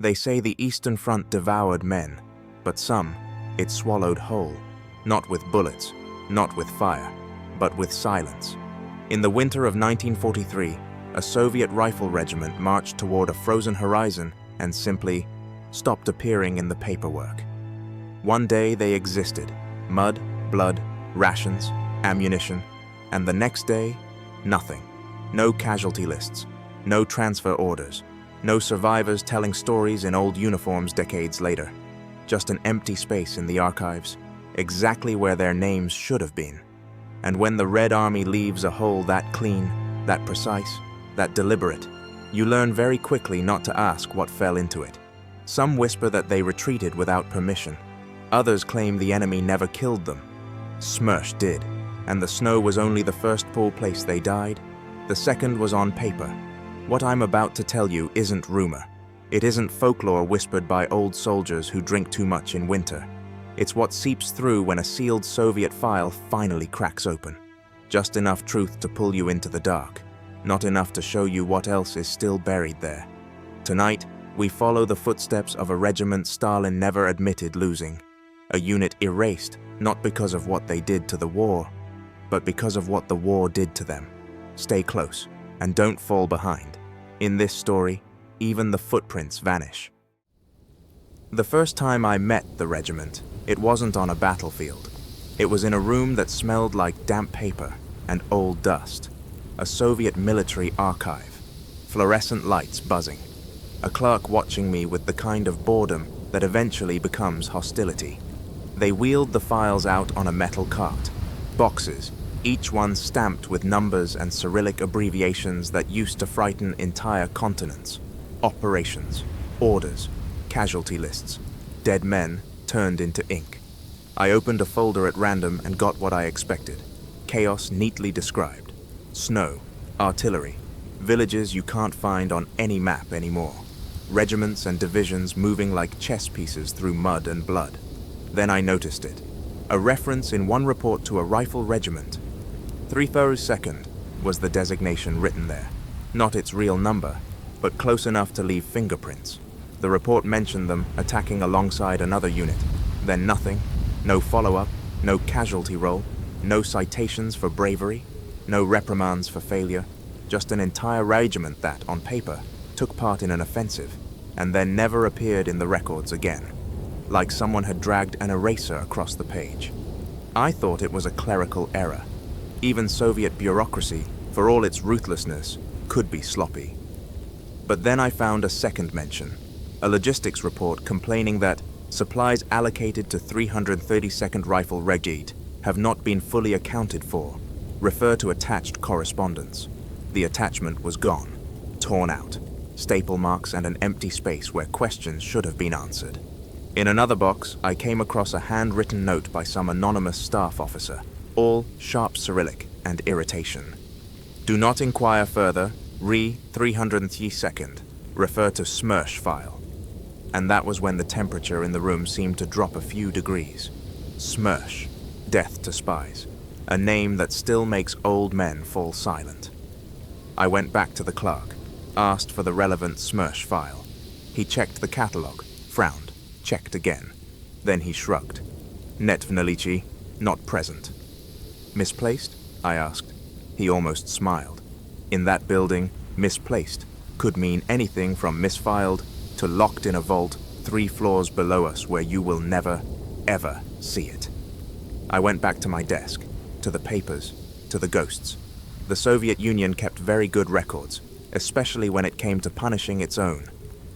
They say the Eastern Front devoured men, but some it swallowed whole, not with bullets, not with fire, but with silence. In the winter of 1943, a Soviet rifle regiment marched toward a frozen horizon and simply stopped appearing in the paperwork. One day they existed, mud, blood, rations, ammunition, and the next day, nothing. No casualty lists, no transfer orders, no survivors telling stories in old uniforms decades later. Just an empty space in the archives, exactly where their names should have been. And when the Red Army leaves a hole that clean, that precise, that deliberate, you learn very quickly not to ask what fell into it. Some whisper that they retreated without permission. Others claim the enemy never killed them. SMERSH did, and the snow was only the first pool place they died. The second was on paper. What I'm about to tell you isn't rumor. It isn't folklore whispered by old soldiers who drink too much in winter. It's what seeps through when a sealed Soviet file finally cracks open. Just enough truth to pull you into the dark, not enough to show you what else is still buried there. Tonight, we follow the footsteps of a regiment Stalin never admitted losing. A unit erased, not because of what they did to the war, but because of what the war did to them. Stay close, and don't fall behind. In this story, even the footprints vanish. The first time I met the regiment, it wasn't on a battlefield. It was in a room that smelled like damp paper and old dust. A Soviet military archive. Fluorescent lights buzzing. A clerk watching me with the kind of boredom that eventually becomes hostility. They wheeled the files out on a metal cart. Boxes, each one stamped with numbers and Cyrillic abbreviations that used to frighten entire continents. Operations, orders, casualty lists, dead men turned into ink. I opened a folder at random and got what I expected. Chaos neatly described. Snow, artillery, villages you can't find on any map anymore. Regiments and divisions moving like chess pieces through mud and blood. Then I noticed it. A reference in one report to a rifle regiment. 332nd was the designation written there. Not its real number, but close enough to leave fingerprints. The report mentioned them attacking alongside another unit. Then nothing. No follow-up, no casualty roll, no citations for bravery, no reprimands for failure. Just an entire regiment that, on paper, took part in an offensive, and then never appeared in the records again. Like someone had dragged an eraser across the page. I thought it was a clerical error. Even Soviet bureaucracy, for all its ruthlessness, could be sloppy. But then I found a second mention, a logistics report complaining that supplies allocated to 332nd Rifle Regiment have not been fully accounted for. Refer to attached correspondence. The attachment was gone, torn out, staple marks and an empty space where questions should have been answered. In another box, I came across a handwritten note by some anonymous staff officer, all sharp Cyrillic and irritation. Do not inquire further, re 332nd, refer to SMERSH file. And that was when the temperature in the room seemed to drop a few degrees. SMERSH, death to spies, a name that still makes old men fall silent. I went back to the clerk, asked for the relevant SMERSH file. He checked the catalogue, frowned, checked again. Then he shrugged. Netvnalichi, not present. Misplaced? I asked. He almost smiled. In that building, misplaced could mean anything from misfiled to locked in a vault 3 floors below us where you will never, ever see it. I went back to my desk, to the papers, to the ghosts. The Soviet Union kept very good records, especially when it came to punishing its own.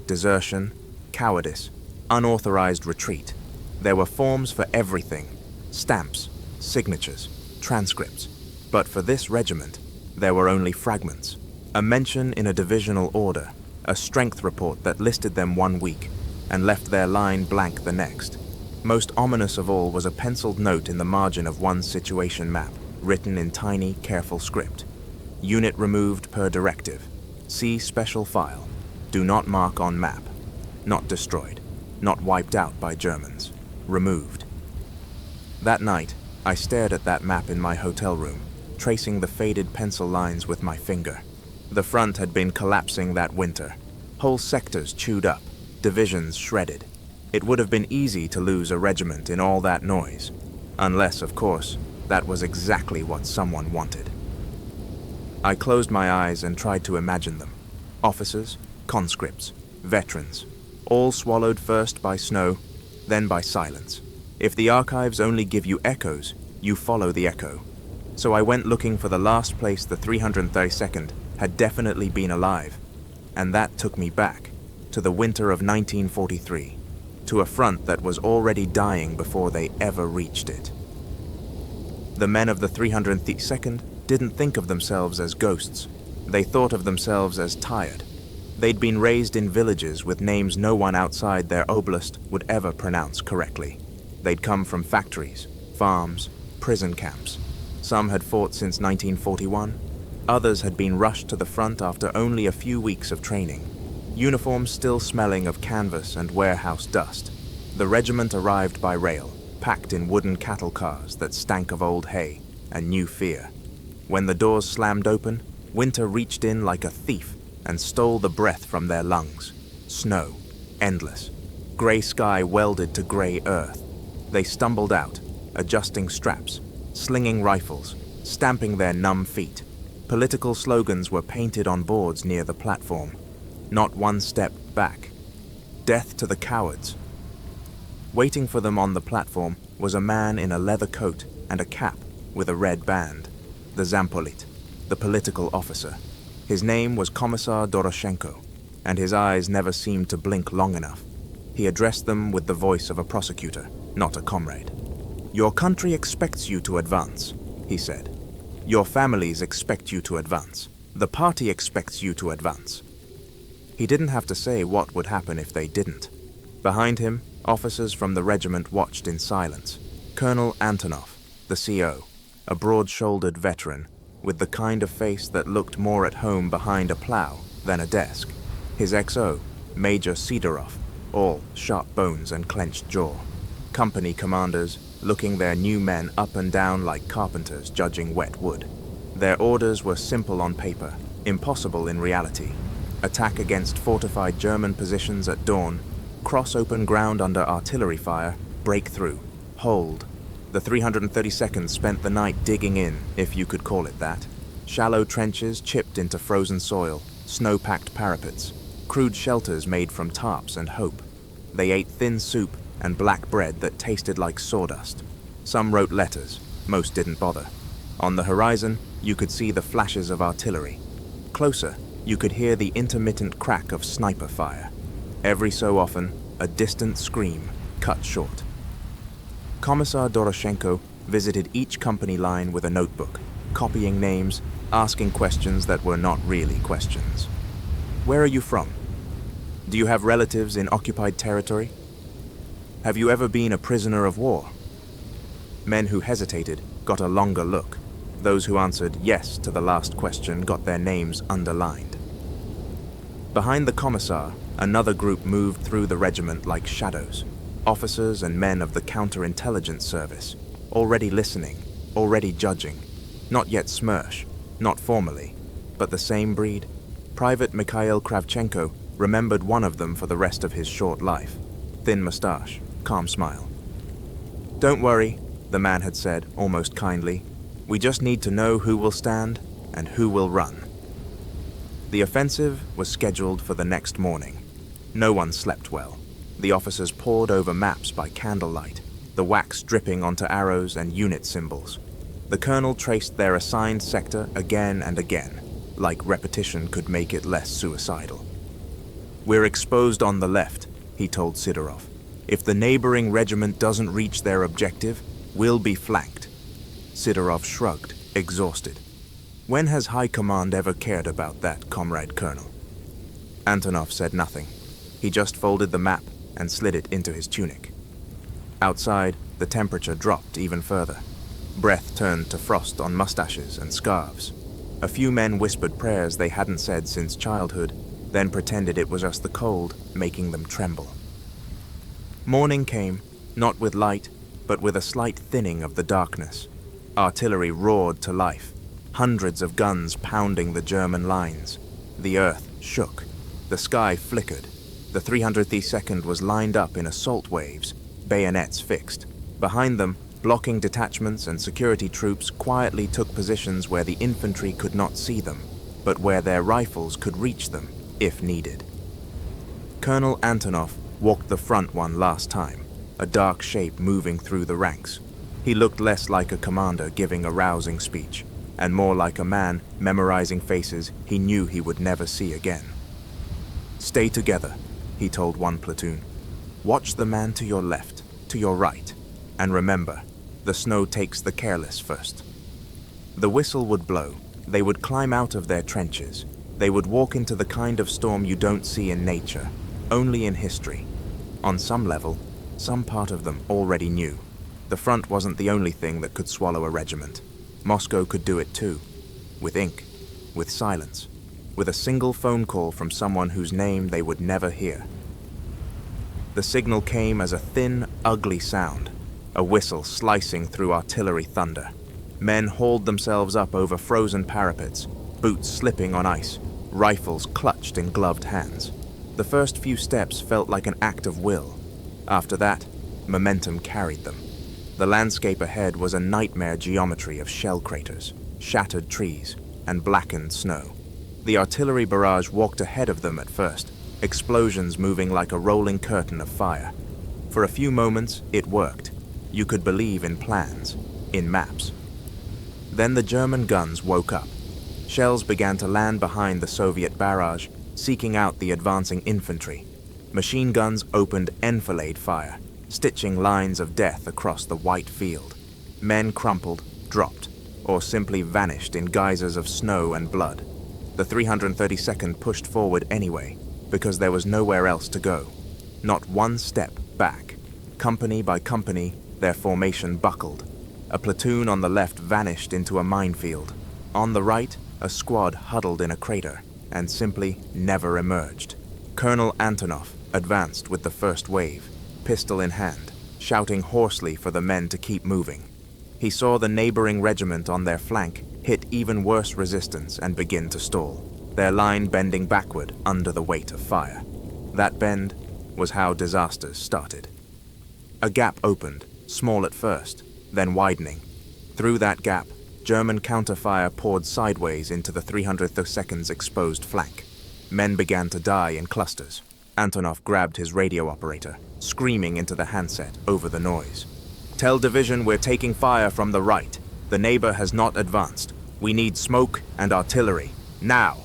Desertion, cowardice, unauthorized retreat. There were forms for everything. Stamps, signatures, transcripts. But for this regiment, there were only fragments. A mention in a divisional order, a strength report that listed them 1 week and left their line blank the next. Most ominous of all was a penciled note in the margin of one situation map, written in tiny, careful script. Unit removed per directive. See special file. Do not mark on map. Not destroyed. Not wiped out by Germans. Removed. That night, I stared at that map in my hotel room, tracing the faded pencil lines with my finger. The front had been collapsing that winter. Whole sectors chewed up. divisions shredded. It would have been easy to lose a regiment in all that noise, unless, of course, that was exactly what someone wanted. I closed my eyes and tried to imagine them. Officers, conscripts, veterans, all swallowed first by snow, then by silence. If the archives only give you echoes, you follow the echo. So I went looking for the last place the 332nd had definitely been alive, and that took me back to the winter of 1943, to a front that was already dying before they ever reached it. The men of the 332nd didn't think of themselves as ghosts. They thought of themselves as tired. They'd been raised in villages with names no one outside their oblast would ever pronounce correctly. They'd come from factories, farms, prison camps. Some had fought since 1941. Others had been rushed to the front after only a few weeks of training, uniforms still smelling of canvas and warehouse dust. The regiment arrived by rail, packed in wooden cattle cars that stank of old hay and new fear. When the doors slammed open, winter reached in like a thief and stole the breath from their lungs. Snow, endless. Gray sky welded to gray earth. They stumbled out, adjusting straps, slinging rifles, stamping their numb feet. Political slogans were painted on boards near the platform. Not one step back. Death to the cowards. Waiting for them on the platform was a man in a leather coat and a cap with a red band, the Zampolit, the political officer. His name was Commissar Doroshenko, and his eyes never seemed to blink long enough. He addressed them with the voice of a prosecutor, not a comrade. "Your country expects you to advance," he said. "Your families expect you to advance. The party expects you to advance." He didn't have to say what would happen if they didn't. Behind him, officers from the regiment watched in silence. Colonel Antonov, the CO, a broad-shouldered veteran, with the kind of face that looked more at home behind a plow than a desk. His XO, Major Sidorov, all sharp bones and clenched jaw. Company commanders, looking their new men up and down like carpenters judging wet wood. Their orders were simple on paper, impossible in reality. Attack against fortified German positions at dawn, cross open ground under artillery fire, break through, hold. The 332nd spent the night digging in, if you could call it that. Shallow trenches chipped into frozen soil, snow-packed parapets, crude shelters made from tarps and hope. They ate thin soup and black bread that tasted like sawdust. Some wrote letters, most didn't bother. On the horizon, you could see the flashes of artillery. Closer, you could hear the intermittent crack of sniper fire. Every so often, a distant scream cut short. Commissar Doroshenko visited each company line with a notebook, copying names, asking questions that were not really questions. "Where are you from? Do you have relatives in occupied territory? Have you ever been a prisoner of war?" Men who hesitated got a longer look. Those who answered yes to the last question got their names underlined. Behind the commissar, another group moved through the regiment like shadows. Officers and men of the counterintelligence service, already listening, already judging. Not yet SMERSH, not formally, but the same breed. Private Mikhail Kravchenko remembered one of them for the rest of his short life. Thin mustache, calm smile. "Don't worry," the man had said, almost kindly. "We just need to know who will stand and who will run." The offensive was scheduled for the next morning. No one slept well. The officers pored over maps by candlelight, the wax dripping onto arrows and unit symbols. The colonel traced their assigned sector again and again, like repetition could make it less suicidal. "We're exposed on the left," he told Sidorov. "If the neighboring regiment doesn't reach their objective, we'll be flanked." Sidorov shrugged, exhausted. "When has High Command ever cared about that, Comrade Colonel?" Antonov said nothing. He just folded the map and slid it into his tunic. Outside, the temperature dropped even further. Breath turned to frost on mustaches and scarves. A few men whispered prayers they hadn't said since childhood, then pretended it was just the cold making them tremble. Morning came, not with light, but with a slight thinning of the darkness. Artillery roared to life, hundreds of guns pounding the German lines. The earth shook. The sky flickered. The 332nd was lined up in assault waves, bayonets fixed. Behind them, blocking detachments and security troops quietly took positions where the infantry could not see them, but where their rifles could reach them, if needed. Colonel Antonov walked the front one last time, a dark shape moving through the ranks. He looked less like a commander giving a rousing speech, and more like a man memorizing faces he knew he would never see again. "Stay together," he told one platoon. "Watch the man to your left, to your right, and remember, the snow takes the careless first." The whistle would blow. They would climb out of their trenches. They would walk into the kind of storm you don't see in nature, only in history. On some level, some part of them already knew. The front wasn't the only thing that could swallow a regiment. Moscow could do it too, with ink, with silence, with a single phone call from someone whose name they would never hear. The signal came as a thin, ugly sound, a whistle slicing through artillery thunder. Men hauled themselves up over frozen parapets, boots slipping on ice, rifles clutched in gloved hands. The first few steps felt like an act of will. After that, momentum carried them. The landscape ahead was a nightmare geometry of shell craters, shattered trees, and blackened snow. The artillery barrage walked ahead of them at first, explosions moving like a rolling curtain of fire. For a few moments, it worked. You could believe in plans, in maps. Then the German guns woke up. Shells began to land behind the Soviet barrage, seeking out the advancing infantry. Machine guns opened enfilade fire, stitching lines of death across the white field. Men crumpled, dropped, or simply vanished in geysers of snow and blood. The 332nd pushed forward anyway, because there was nowhere else to go. Not one step back. Company by company, their formation buckled. A platoon on the left vanished into a minefield. On the right, a squad huddled in a crater, and simply never emerged. Colonel Antonov advanced with the first wave, pistol in hand, shouting hoarsely for the men to keep moving. He saw the neighboring regiment on their flank hit even worse resistance and begin to stall, their line bending backward under the weight of fire. That bend was how disasters started. A gap opened, small at first, then widening. Through that gap, German counterfire poured sideways into the 332nd's exposed flank. Men began to die in clusters. Antonov grabbed his radio operator, screaming into the handset over the noise. "Tell division we're taking fire from the right. The neighbor has not advanced. We need smoke and artillery. Now!"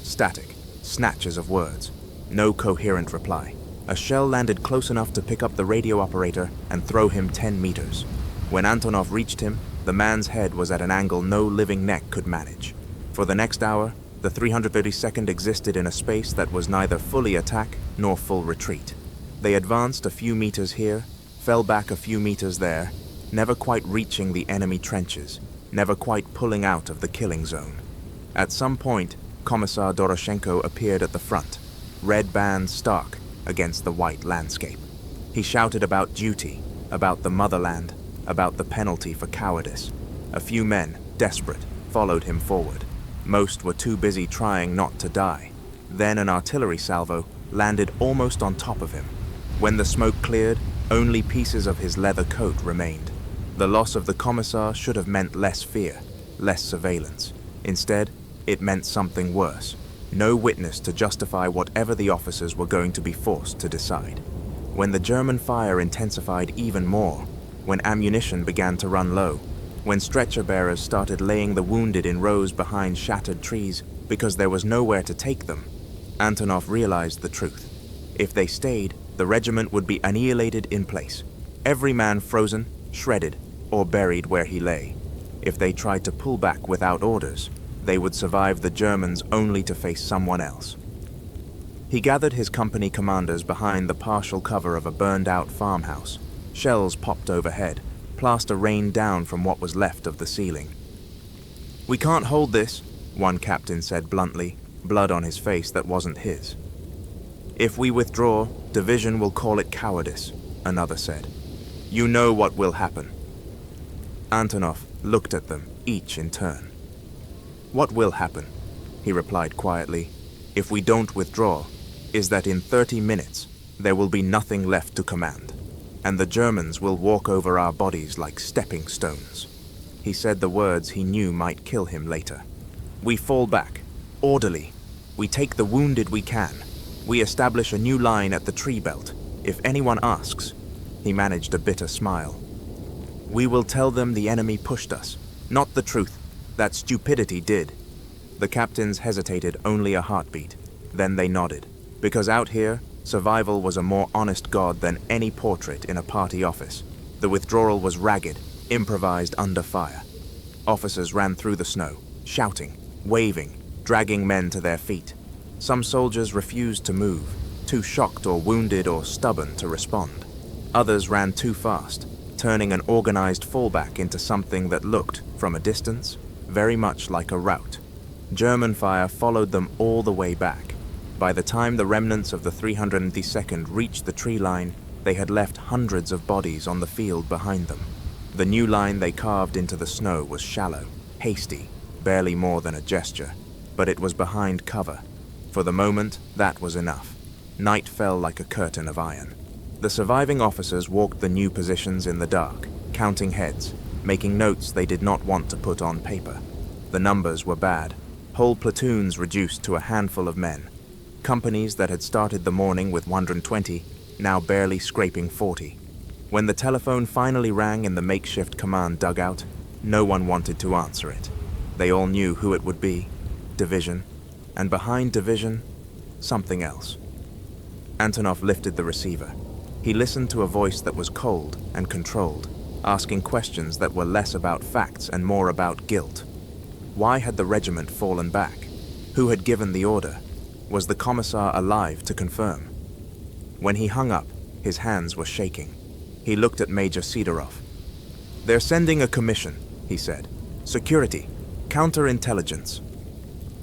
Static, snatches of words. No coherent reply. A shell landed close enough to pick up the radio operator and throw him 10 meters. When Antonov reached him, the man's head was at an angle no living neck could manage. For the next hour, the 332nd existed in a space that was neither fully attack nor full retreat. They advanced a few meters here, fell back a few meters there, never quite reaching the enemy trenches, never quite pulling out of the killing zone. At some point, Commissar Doroshenko appeared at the front, red band stark against the white landscape. He shouted about duty, about the motherland, about the penalty for cowardice. A few men, desperate, followed him forward. Most were too busy trying not to die. Then an artillery salvo landed almost on top of him. When the smoke cleared, only pieces of his leather coat remained. The loss of the commissar should have meant less fear, less surveillance. Instead, it meant something worse. No witness to justify whatever the officers were going to be forced to decide. When the German fire intensified even more, when ammunition began to run low, when stretcher bearers started laying the wounded in rows behind shattered trees because there was nowhere to take them, Antonov realized the truth. If they stayed, the regiment would be annihilated in place, every man frozen, shredded, or buried where he lay. If they tried to pull back without orders, they would survive the Germans only to face someone else. He gathered his company commanders behind the partial cover of a burned-out farmhouse. Shells popped overhead. Plaster rained down from what was left of the ceiling. "We can't hold this," one captain said bluntly, blood on his face that wasn't his. "If we withdraw, division will call it cowardice," another said. "You know what will happen." Antonov looked at them, each in turn. "What will happen?" he replied quietly. "If we don't withdraw, is that in 30 minutes, there will be nothing left to command, and the Germans will walk over our bodies like stepping stones." He said the words he knew might kill him later. "We fall back, orderly. We take the wounded we can. We establish a new line at the tree belt. If anyone asks," he managed a bitter smile, "we will tell them the enemy pushed us, not the truth, that stupidity did." The captains hesitated only a heartbeat. Then they nodded, because out here, survival was a more honest god than any portrait in a party office. The withdrawal was ragged, improvised under fire. Officers ran through the snow, shouting, waving, dragging men to their feet. Some soldiers refused to move, too shocked or wounded or stubborn to respond. Others ran too fast, turning an organized fallback into something that looked, from a distance, very much like a rout. German fire followed them all the way back. By the time the remnants of the 302nd reached the tree line, they had left hundreds of bodies on the field behind them. The new line they carved into the snow was shallow, hasty, barely more than a gesture, but it was behind cover. For the moment, that was enough. Night fell like a curtain of iron. The surviving officers walked the new positions in the dark, counting heads, making notes they did not want to put on paper. The numbers were bad. Whole platoons reduced to a handful of men. Companies that had started the morning with 120, now barely scraping 40. When the telephone finally rang in the makeshift command dugout, no one wanted to answer it. They all knew who it would be: division, and behind division, something else. Antonov lifted the receiver. He listened to a voice that was cold and controlled, asking questions that were less about facts and more about guilt. Why had the regiment fallen back? Who had given the order? Was the commissar alive to confirm? When he hung up, his hands were shaking. He looked at Major Sidorov. "They're sending a commission," he said. "Security, counterintelligence."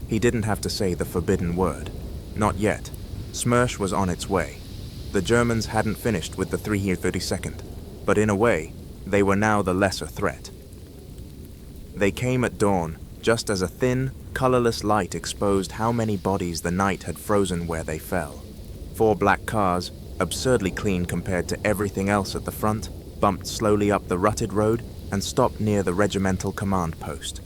He didn't have to say the forbidden word. Not yet. SMERSH was on its way. The Germans hadn't finished with the 332nd, but in a way, they were now the lesser threat. They came at dawn, just as a thin, colorless light exposed how many bodies the night had frozen where they fell. 4 black cars, absurdly clean compared to everything else at the front, bumped slowly up the rutted road and stopped near the regimental command post.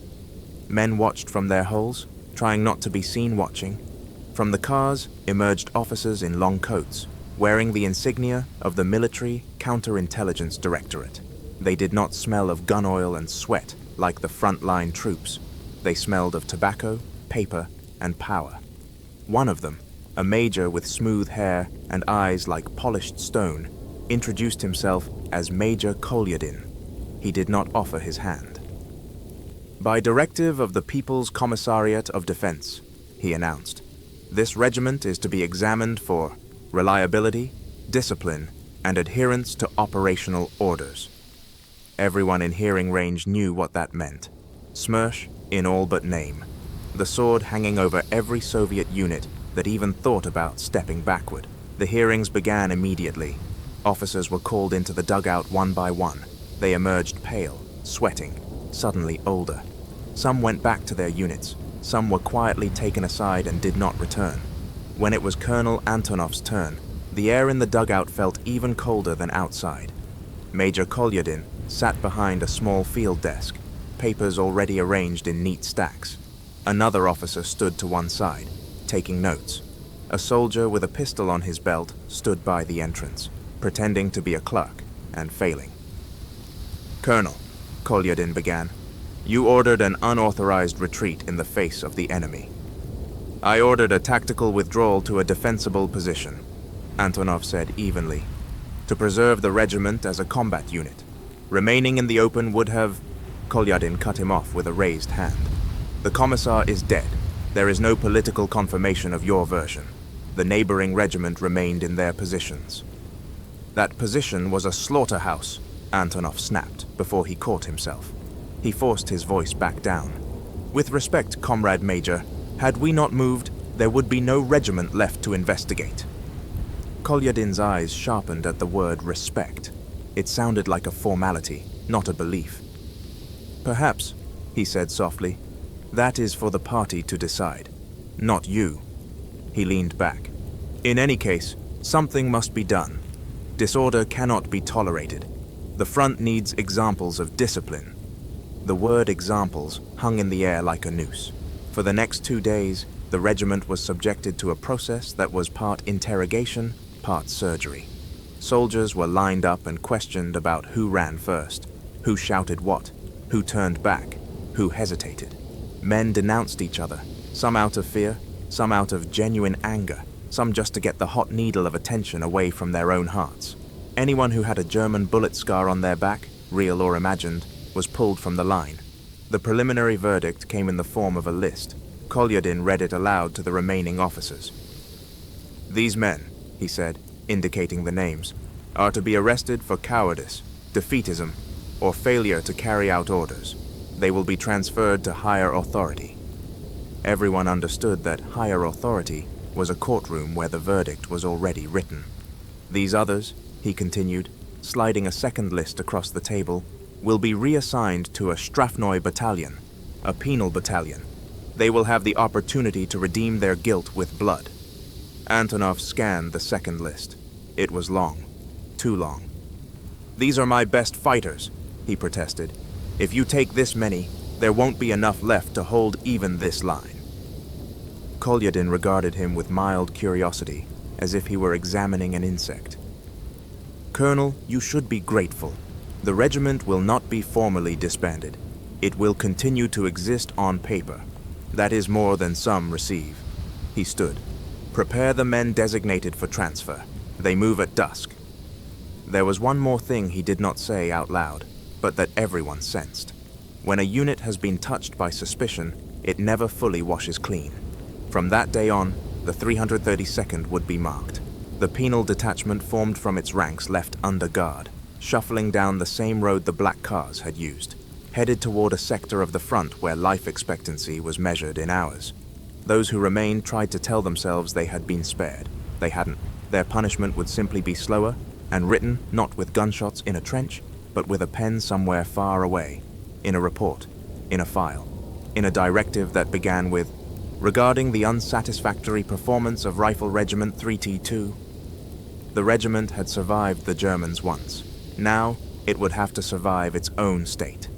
Men watched from their holes, trying not to be seen watching. From the cars emerged officers in long coats, wearing the insignia of the Military Counterintelligence Directorate. They did not smell of gun oil and sweat like the front-line troops. They smelled of tobacco, paper, and power. One of them, a major with smooth hair and eyes like polished stone, introduced himself as Major Kolyadin. He did not offer his hand. "By directive of the People's Commissariat of Defense," he announced, "this regiment is to be examined for reliability, discipline, and adherence to operational orders." Everyone in hearing range knew what that meant. SMERSH in all but name. The sword hanging over every Soviet unit that even thought about stepping backward. The hearings began immediately. Officers were called into the dugout one by one. They emerged pale, sweating, suddenly older. Some went back to their units. Some were quietly taken aside and did not return. When it was Colonel Antonov's turn, the air in the dugout felt even colder than outside. Major Kolyadin sat behind a small field desk, papers already arranged in neat stacks. Another officer stood to one side, taking notes. A soldier with a pistol on his belt stood by the entrance, pretending to be a clerk and failing. "Colonel," Kolyadin began, "you ordered an unauthorized retreat in the face of the enemy." "I ordered a tactical withdrawal to a defensible position," Antonov said evenly, "to preserve the regiment as a combat unit. Remaining in the open would have..." Kolyadin cut him off with a raised hand. "The commissar is dead. There is no political confirmation of your version. The neighboring regiment remained in their positions." "That position was a slaughterhouse," Antonov snapped before he caught himself. He forced his voice back down. "With respect, Comrade Major, had we not moved, there would be no regiment left to investigate." Kolyadin's eyes sharpened at the word respect. It sounded like a formality, not a belief. "Perhaps," he said softly, "that is for the party to decide. Not you." He leaned back. In any case, something must be done. Disorder cannot be tolerated. The front needs examples of discipline. The word examples hung in the air like a noose. For the next 2 days, the regiment was subjected to a process that was part interrogation, part surgery. Soldiers were lined up and questioned about who ran first, who shouted what, who turned back, who hesitated. Men denounced each other, some out of fear, some out of genuine anger, some just to get the hot needle of attention away from their own hearts. Anyone who had a German bullet scar on their back, real or imagined, was pulled from the line. The preliminary verdict came in the form of a list. Kolyadin read it aloud to the remaining officers. "These men," he said, indicating the names, "are to be arrested for cowardice, defeatism, or failure to carry out orders. They will be transferred to higher authority." Everyone understood that higher authority was a courtroom where the verdict was already written. "These others," he continued, sliding a second list across the table, "will be reassigned to a Strafnoi battalion, a penal battalion. They will have the opportunity to redeem their guilt with blood." Antonov scanned the second list. It was long, too long. "These are my best fighters," he protested. "If you take this many, there won't be enough left to hold even this line." Kolyadin regarded him with mild curiosity, as if he were examining an insect. "Colonel, you should be grateful. The regiment will not be formally disbanded. It will continue to exist on paper. That is more than some receive." He stood. "Prepare the men designated for transfer. They move at dusk." There was one more thing he did not say out loud, but that everyone sensed. When a unit has been touched by suspicion, it never fully washes clean. From that day on, the 332nd would be marked. The penal detachment formed from its ranks left under guard, shuffling down the same road the black cars had used, headed toward a sector of the front where life expectancy was measured in hours. Those who remained tried to tell themselves they had been spared. They hadn't. Their punishment would simply be slower, and written not with gunshots in a trench, but with a pen somewhere far away, in a report, in a file, in a directive that began with, "Regarding the unsatisfactory performance of Rifle Regiment 3T2, the regiment had survived the Germans once. Now, it would have to survive its own state.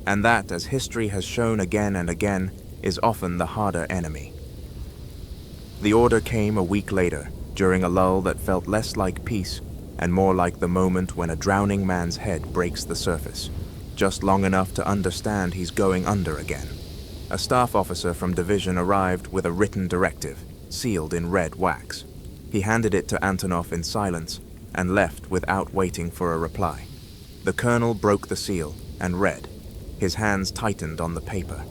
And that, as history has shown again and again, is often the harder enemy." The order came a week later, during a lull that felt less like peace and more like the moment when a drowning man's head breaks the surface, just long enough to understand he's going under again. A staff officer from division arrived with a written directive, sealed in red wax. He handed it to Antonov in silence and left without waiting for a reply. The colonel broke the seal and read. His hands tightened on the paper.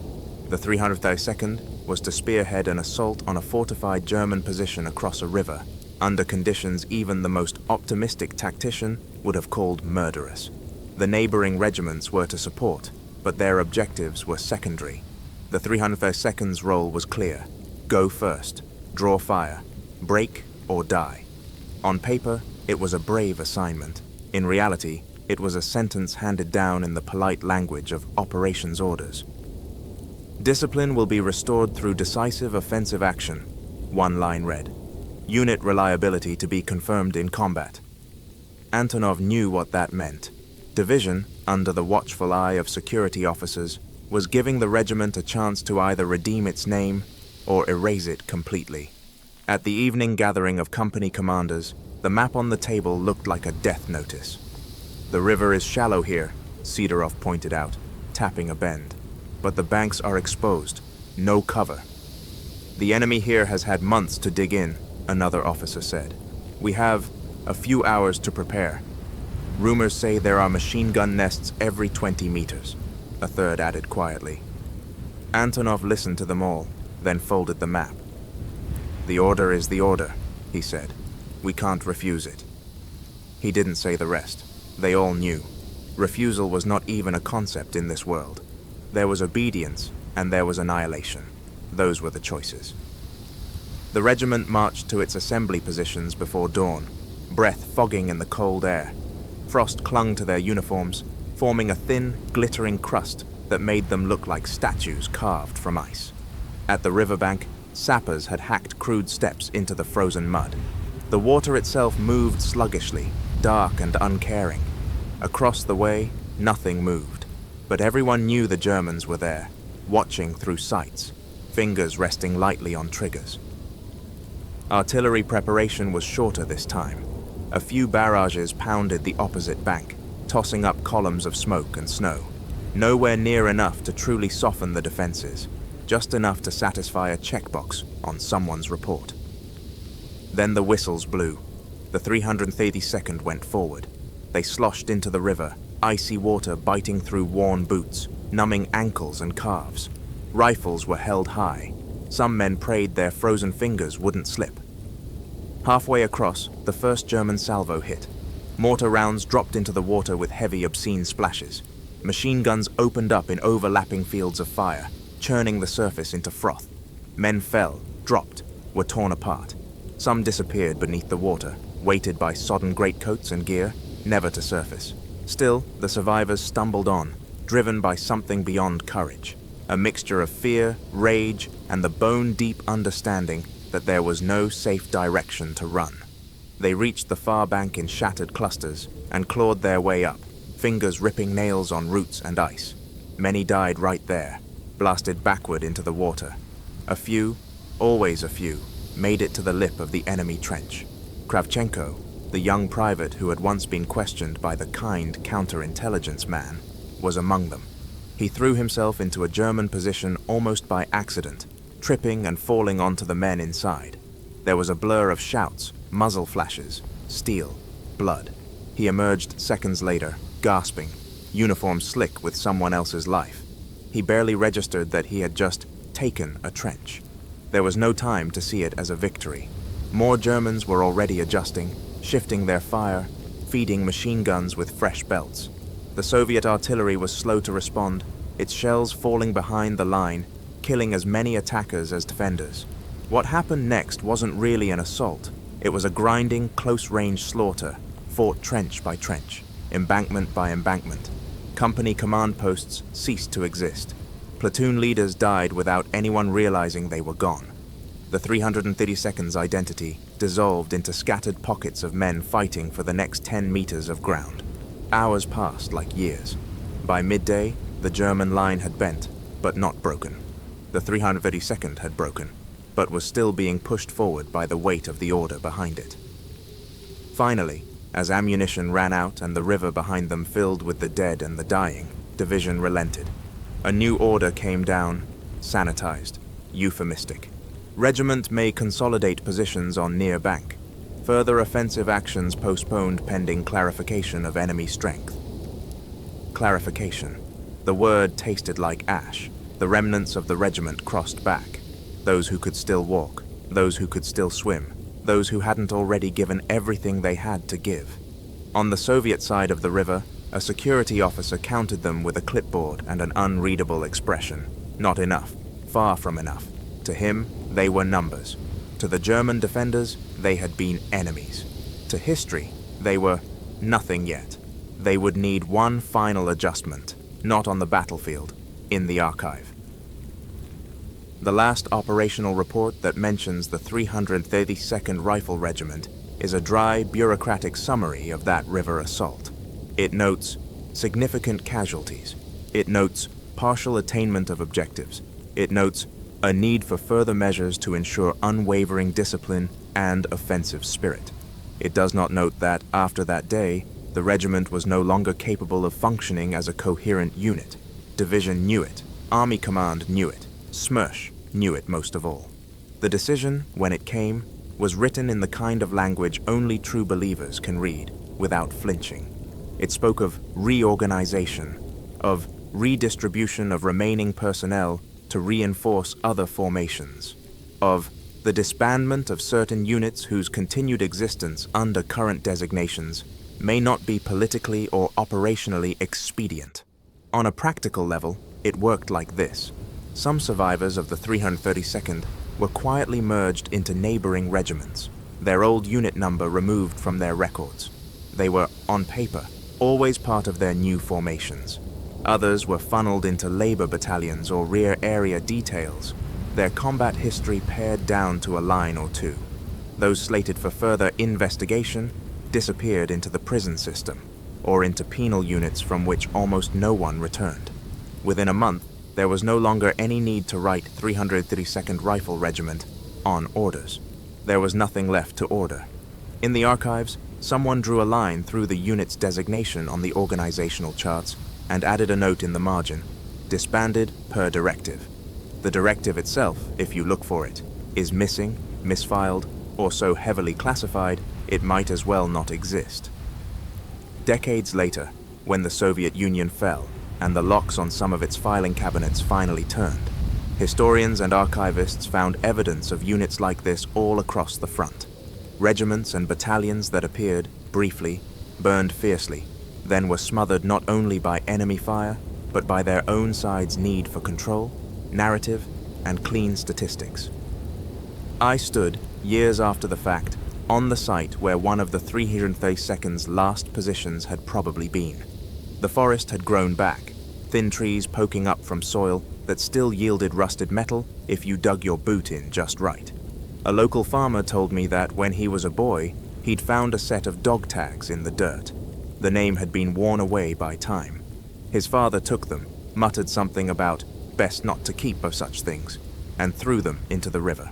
The 332nd was to spearhead an assault on a fortified German position across a river, under conditions even the most optimistic tactician would have called murderous. The neighboring regiments were to support, but their objectives were secondary. The 332nd's role was clear. Go first, draw fire, break or die. On paper, it was a brave assignment. In reality, it was a sentence handed down in the polite language of operations orders. "Discipline will be restored through decisive offensive action," one line read. "Unit reliability to be confirmed in combat." Antonov knew what that meant. Division, under the watchful eye of security officers, was giving the regiment a chance to either redeem its name or erase it completely. At the evening gathering of company commanders, the map on the table looked like a death notice. "The river is shallow here," Sidorov pointed out, tapping a bend. "But the banks are exposed. No cover." "The enemy here has had months to dig in," another officer said. "We have a few hours to prepare. Rumors say there are machine gun nests every 20 meters," a third added quietly. Antonov listened to them all, then folded the map. "The order is the order," he said. "We can't refuse it." He didn't say the rest. They all knew. Refusal was not even a concept in this world. There was obedience, and there was annihilation. Those were the choices. The regiment marched to its assembly positions before dawn, breath fogging in the cold air. Frost clung to their uniforms, forming a thin, glittering crust that made them look like statues carved from ice. At the riverbank, sappers had hacked crude steps into the frozen mud. The water itself moved sluggishly, dark and uncaring. Across the way, nothing moved, but everyone knew the Germans were there, watching through sights, fingers resting lightly on triggers. Artillery preparation was shorter this time. A few barrages pounded the opposite bank, tossing up columns of smoke and snow. Nowhere near enough to truly soften the defenses, just enough to satisfy a checkbox on someone's report. Then the whistles blew. The 332nd went forward. They sloshed into the river, icy water biting through worn boots, numbing ankles and calves. Rifles were held high. Some men prayed their frozen fingers wouldn't slip. Halfway across, the first German salvo hit. Mortar rounds dropped into the water with heavy, obscene splashes. Machine guns opened up in overlapping fields of fire, churning the surface into froth. Men fell, dropped, were torn apart. Some disappeared beneath the water, weighted by sodden greatcoats and gear, never to surface. Still, the survivors stumbled on, driven by something beyond courage. A mixture of fear, rage, and the bone-deep understanding that there was no safe direction to run. They reached the far bank in shattered clusters and clawed their way up, fingers ripping nails on roots and ice. Many died right there, blasted backward into the water. A few, always a few, made it to the lip of the enemy trench. Kravchenko, the young private who had once been questioned by the kind counterintelligence man, was among them. He threw himself into a German position almost by accident, tripping and falling onto the men inside. There was a blur of shouts, muzzle flashes, steel, blood. He emerged seconds later, gasping, uniform slick with someone else's life. He barely registered that he had just taken a trench. There was no time to see it as a victory. More Germans were already adjusting, shifting their fire, feeding machine guns with fresh belts. The Soviet artillery was slow to respond, its shells falling behind the line, killing as many attackers as defenders. What happened next wasn't really an assault. It was a grinding, close-range slaughter, fought trench by trench, embankment by embankment. Company command posts ceased to exist. Platoon leaders died without anyone realizing they were gone. The 332nd's identity dissolved into scattered pockets of men fighting for the next 10 meters of ground. Hours passed like years. By midday, the German line had bent, but not broken. The 332nd had broken, but was still being pushed forward by the weight of the order behind it. Finally, as ammunition ran out and the river behind them filled with the dead and the dying, division relented. A new order came down, sanitized, euphemistic. Regiment may consolidate positions on near bank. Further offensive actions postponed pending clarification of enemy strength. Clarification. The word tasted like ash. The remnants of the regiment crossed back. Those who could still walk, those who could still swim, those who hadn't already given everything they had to give. On the Soviet side of the river, a security officer counted them with a clipboard and an unreadable expression. Not enough, far from enough. To him, they were numbers. To the German defenders, they had been enemies. To history, they were nothing yet. They would need one final adjustment, not on the battlefield, in the archive. The last operational report that mentions the 332nd Rifle Regiment is a dry, bureaucratic summary of that river assault. It notes significant casualties. It notes partial attainment of objectives. It notes a need for further measures to ensure unwavering discipline and offensive spirit. It does not note that, after that day, the regiment was no longer capable of functioning as a coherent unit. Division knew it. Army Command knew it. SMERSH knew it most of all. The decision, when it came, was written in the kind of language only true believers can read, without flinching. It spoke of reorganization, of redistribution of remaining personnel to reinforce other formations, of the disbandment of certain units whose continued existence under current designations may not be politically or operationally expedient. On a practical level, it worked like this. Some survivors of the 332nd were quietly merged into neighboring regiments, their old unit number removed from their records. They were, on paper, always part of their new formations. Others were funneled into labor battalions or rear area details, their combat history pared down to a line or two. Those slated for further investigation disappeared into the prison system, or into penal units from which almost no one returned. Within a month, there was no longer any need to write 332nd Rifle Regiment on orders. There was nothing left to order. In the archives, someone drew a line through the unit's designation on the organizational charts and added a note in the margin, disbanded per directive. The directive itself, if you look for it, is missing, misfiled, or so heavily classified it might as well not exist. Decades later, when the Soviet Union fell and the locks on some of its filing cabinets finally turned, historians and archivists found evidence of units like this all across the front. Regiments and battalions that appeared, briefly, burned fiercely, then were smothered not only by enemy fire, but by their own side's need for control, narrative, and clean statistics. I stood, years after the fact, on the site where one of the 332nd's last positions had probably been. The forest had grown back, thin trees poking up from soil that still yielded rusted metal if you dug your boot in just right. A local farmer told me that when he was a boy, he'd found a set of dog tags in the dirt. The name had been worn away by time. His father took them, muttered something about best not to keep of such things, and threw them into the river.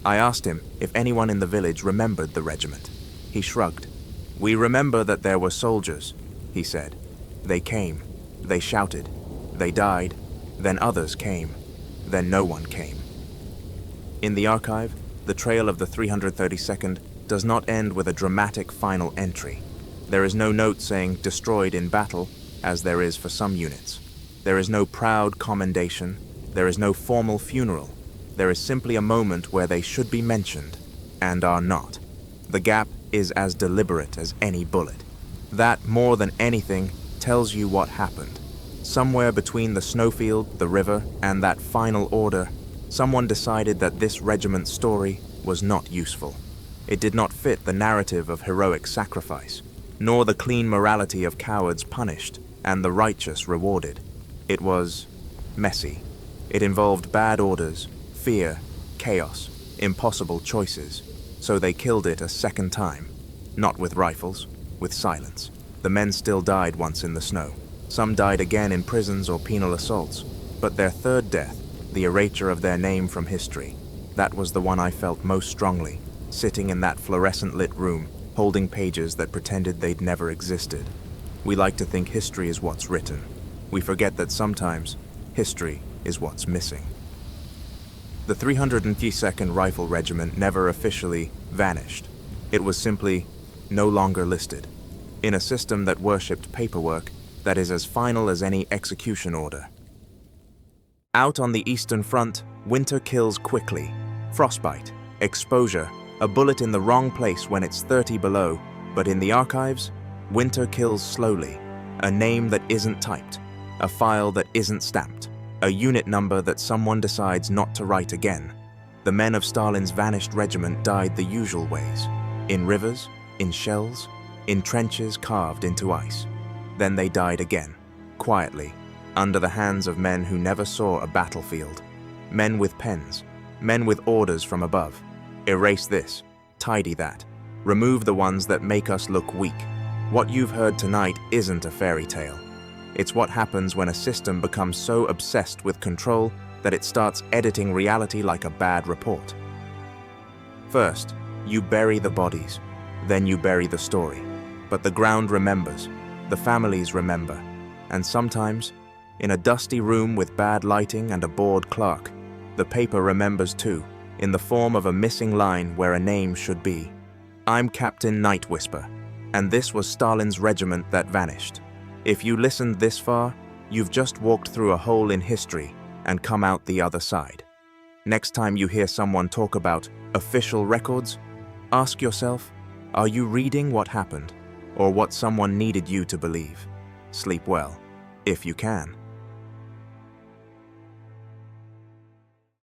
I asked him if anyone in the village remembered the regiment. He shrugged. "We remember that there were soldiers," he said. "They came, they shouted, they died, then others came, then no one came." In the archive, the trail of the 332nd does not end with a dramatic final entry. There is no note saying destroyed in battle, as there is for some units. There is no proud commendation. There is no formal funeral. There is simply a moment where they should be mentioned, and are not. The gap is as deliberate as any bullet. That, more than anything, tells you what happened. Somewhere between the snowfield, the river, and that final order, someone decided that this regiment's story was not useful. It did not fit the narrative of heroic sacrifice, nor the clean morality of cowards punished and the righteous rewarded. It was messy. It involved bad orders, fear, chaos, impossible choices, so they killed it a second time. Not with rifles, with silence. The men still died once in the snow. Some died again in prisons or penal assaults, but their third death, the erasure of their name from history, that was the one I felt most strongly, sitting in that fluorescent-lit room, holding pages that pretended they'd never existed. We like to think history is what's written. We forget that sometimes history is what's missing. The 332nd Rifle Regiment never officially vanished. It was simply no longer listed. In a system that worshipped paperwork that is as final as any execution order. Out on the Eastern Front, winter kills quickly. Frostbite, exposure, a bullet in the wrong place when it's 30 below, but in the archives, winter kills slowly. A name that isn't typed, a file that isn't stamped, a unit number that someone decides not to write again. The men of Stalin's vanished regiment died the usual ways. In rivers, in shells, in trenches carved into ice. Then they died again, quietly, under the hands of men who never saw a battlefield. Men with pens, men with orders from above. Erase this, tidy that, remove the ones that make us look weak. What you've heard tonight isn't a fairy tale. It's what happens when a system becomes so obsessed with control that it starts editing reality like a bad report. First, you bury the bodies, then you bury the story. But the ground remembers, the families remember, and sometimes, in a dusty room with bad lighting and a bored clerk, the paper remembers too, in the form of a missing line where a name should be. I'm Captain Nightwhisper, and this was Stalin's regiment that vanished. If you listened this far, you've just walked through a hole in history and come out the other side. Next time you hear someone talk about official records, ask yourself, are you reading what happened, or what someone needed you to believe? Sleep well, if you can.